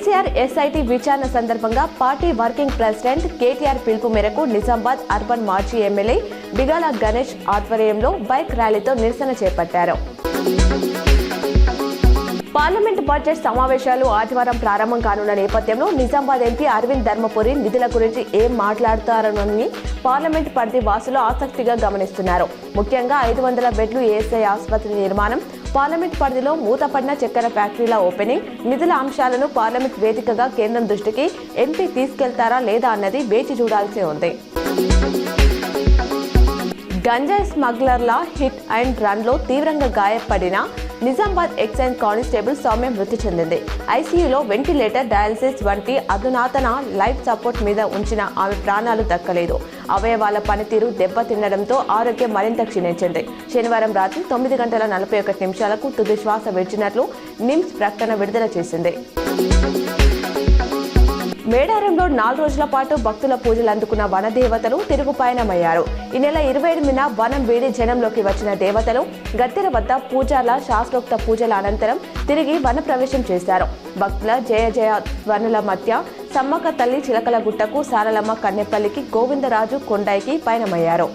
KCR SIT విచారణ సందర్భంగా party working president KTR పిలుపు మేరకు నిజామాబాద్ అర్బన్ మాజీ ఎమ్మెల్యే బిగాల గణేష్ ఆధ్వర్యంలో బైక్ ర్యాలీతో నిరసన చేపట్టారు. పార్లమెంట్ బడ్జెట్ సమావేశాలు ఆదివారం ప్రారంభం కానున్న నేపథ్యంలో నిజామాబాద్ ఎంపీ అరవింద్ ధర్మపురి నిధుల గురించి ఏం మాట్లాడతారని పార్లమెంట్ పరిధి వాసులు ఆసక్తిగా గమనిస్తున్నారు. ముఖ్యంగా 500 బెడ్లు ఏఎస్ఐ ఆసుపత్రి నిర్మాణం, పార్లమెంట్ పరిధిలో మూతపడిన చక్కెర ఫ్యాక్టరీల ఓపెనింగ్, నిధుల అంశాలను పార్లమెంట్ వేదికగా కేంద్రం దృష్టికి ఎంపీ తీసుకెళ్తారా లేదా అన్నది వేచి చూడాల్సి ఉంది. గంజాయి స్మగ్లర్ల హిట్ అండ్ రన్ లో తీవ్రంగా గాయపడిన నిజామాబాద్ ఎక్సైజ్ కానిస్టేబుల్ సౌమ్య మృతి చెందింది. ఐసీయూలో వెంటిలేటర్, డయాలసిస్ వంటి అధునాతన లైఫ్ సపోర్ట్ మీద ఉంచిన ఆమె ప్రాణాలు దక్కలేదు. అవయవాల పనితీరు దెబ్బతిన్నడంతో ఆరోగ్యం మరింత క్షీణించింది. శనివారం రాత్రి 9:41 తుది శ్వాస విడిచినట్లు నిమ్స్ ప్రకటన విడుదల చేసింది. మేడారంలో 4 రోజుల పాటు భక్తుల పూజలు అందుకున్న వనదేవతలు తిరుగుపయనమయ్యారు. ఈ నెల 28న వనం వీడి జనంలోకి వచ్చిన దేవతలు గత్తెర వద్ద పూజల శాస్త్రోక్త పూజల అనంతరం తిరిగి వన ప్రవేశం చేశారు. భక్తుల జయ జయ ధ్వనుల మధ్య సమ్మక్క తల్లి చిలకల గుట్టకు, సారలమ్మ కన్నెపల్లికి, గోవిందరాజు కొండైకి పయనమయ్యారు.